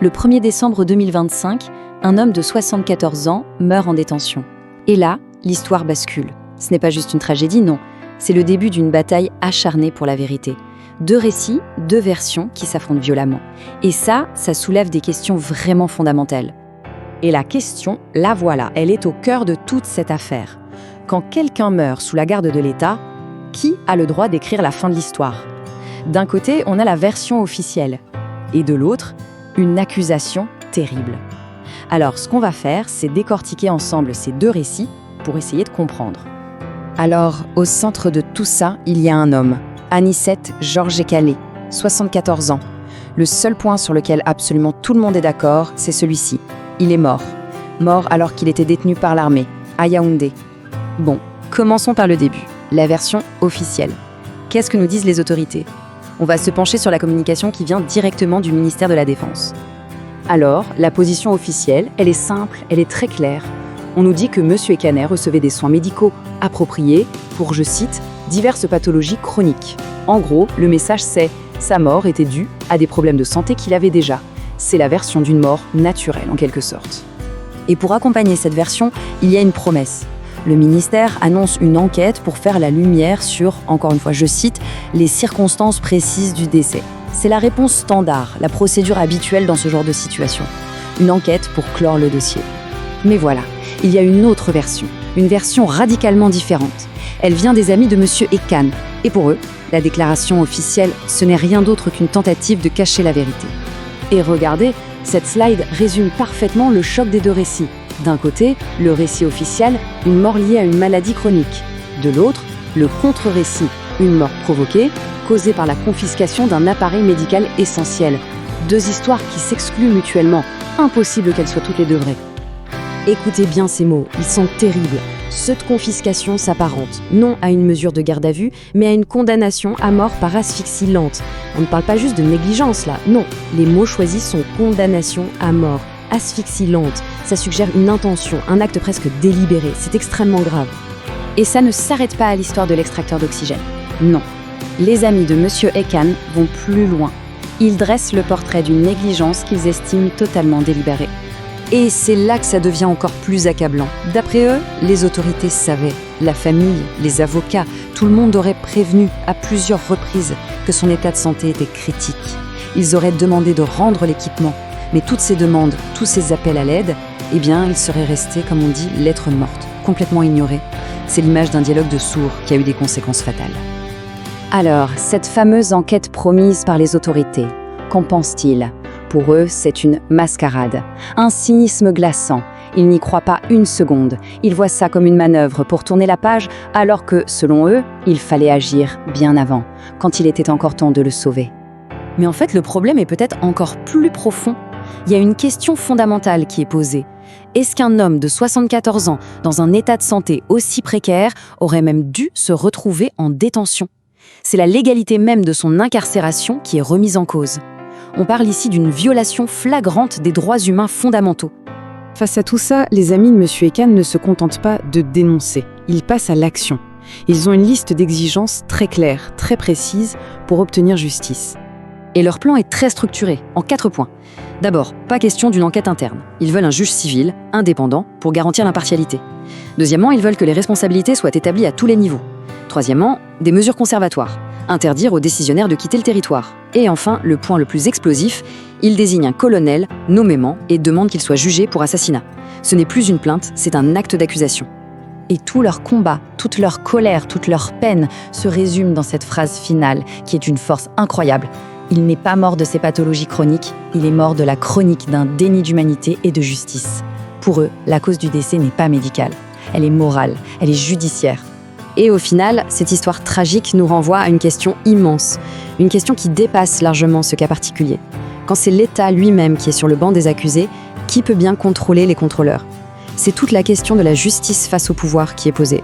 Le 1er décembre 2025, un homme de 74 ans meurt en détention. Et là, l'histoire bascule. Ce n'est pas juste une tragédie, non. C'est le début d'une bataille acharnée pour la vérité. 2 récits, 2 versions qui s'affrontent violemment. Et ça soulève des questions vraiment fondamentales. Et la question, la voilà, elle est au cœur de toute cette affaire. Quand quelqu'un meurt sous la garde de l'État, qui a le droit d'écrire la fin de l'histoire ? D'un côté, on a la version officielle. Et de l'autre, une accusation terrible. Alors, ce qu'on va faire, c'est décortiquer ensemble ces 2 récits pour essayer de comprendre. Alors, au centre de tout ça, il y a un homme, Anicet Georges Calais, 74 ans. Le seul point sur lequel absolument tout le monde est d'accord, c'est celui-ci. Il est mort. Mort alors qu'il était détenu par l'armée, à Yaoundé. Bon, commençons par le début, la version officielle. Qu'est-ce que nous disent les autorités ? On va se pencher sur la communication qui vient directement du ministère de la Défense. Alors, la position officielle, elle est simple, elle est très claire. On nous dit que M. Ekaner recevait des soins médicaux appropriés pour, je cite, diverses pathologies chroniques. En gros, le message c'est « sa mort était due à des problèmes de santé qu'il avait déjà ». C'est la version d'une mort naturelle, en quelque sorte. Et pour accompagner cette version, il y a une promesse. Le ministère annonce une enquête pour faire la lumière sur, encore une fois, je cite, « les circonstances précises du décès ». C'est la réponse standard, la procédure habituelle dans ce genre de situation. Une enquête pour clore le dossier. Mais voilà, il y a une autre version, une version radicalement différente. Elle vient des amis de M. Ekan. Et pour eux, la déclaration officielle, ce n'est rien d'autre qu'une tentative de cacher la vérité. Et regardez, cette slide résume parfaitement le choc des 2 récits. D'un côté, le récit officiel, une mort liée à une maladie chronique. De l'autre, le contre-récit, une mort provoquée, causée par la confiscation d'un appareil médical essentiel. 2 histoires qui s'excluent mutuellement. Impossible qu'elles soient toutes les 2 vraies. Écoutez bien ces mots, ils sont terribles. Cette confiscation s'apparente, non à une mesure de garde à vue, mais à une condamnation à mort par asphyxie lente. On ne parle pas juste de négligence là, non. Les mots choisis sont condamnation à mort, asphyxie lente. Ça suggère une intention, un acte presque délibéré. C'est extrêmement grave. Et ça ne s'arrête pas à l'histoire de l'extracteur d'oxygène. Non. Les amis de M. Ekan vont plus loin. Ils dressent le portrait d'une négligence qu'ils estiment totalement délibérée. Et c'est là que ça devient encore plus accablant. D'après eux, les autorités savaient, la famille, les avocats, tout le monde aurait prévenu à plusieurs reprises que son état de santé était critique. Ils auraient demandé de rendre l'équipement, mais toutes ces demandes, tous ces appels à l'aide, eh bien, ils seraient restés, comme on dit, lettre morte, complètement ignorés. C'est l'image d'un dialogue de sourds qui a eu des conséquences fatales. Alors, cette fameuse enquête promise par les autorités, qu'en pense-t-il ? Pour eux, c'est une mascarade, un cynisme glaçant. Ils n'y croient pas une seconde. Ils voient ça comme une manœuvre pour tourner la page, alors que, selon eux, il fallait agir bien avant, quand il était encore temps de le sauver. Mais en fait, le problème est peut-être encore plus profond. Il y a une question fondamentale qui est posée. Est-ce qu'un homme de 74 ans, dans un état de santé aussi précaire, aurait même dû se retrouver en détention ? C'est la légalité même de son incarcération qui est remise en cause. On parle ici d'une violation flagrante des droits humains fondamentaux. Face à tout ça, les amis de M. Ekan ne se contentent pas de dénoncer, ils passent à l'action. Ils ont une liste d'exigences très claire, très précise pour obtenir justice. Et leur plan est très structuré, en 4 points. D'abord, pas question d'une enquête interne. Ils veulent un juge civil, indépendant, pour garantir l'impartialité. Deuxièmement, ils veulent que les responsabilités soient établies à tous les niveaux. Troisièmement, des mesures conservatoires. Interdire aux décisionnaires de quitter le territoire. Et enfin, le point le plus explosif, ils désignent un colonel, nommément, et demandent qu'il soit jugé pour assassinat. Ce n'est plus une plainte, c'est un acte d'accusation. Et tout leur combat, toute leur colère, toute leur peine se résument dans cette phrase finale, qui est d'une force incroyable. Il n'est pas mort de ses pathologies chroniques, il est mort de la chronique d'un déni d'humanité et de justice. Pour eux, la cause du décès n'est pas médicale, elle est morale, elle est judiciaire. Et au final, cette histoire tragique nous renvoie à une question immense, une question qui dépasse largement ce cas particulier. Quand c'est l'État lui-même qui est sur le banc des accusés, qui peut bien contrôler les contrôleurs ? C'est toute la question de la justice face au pouvoir qui est posée.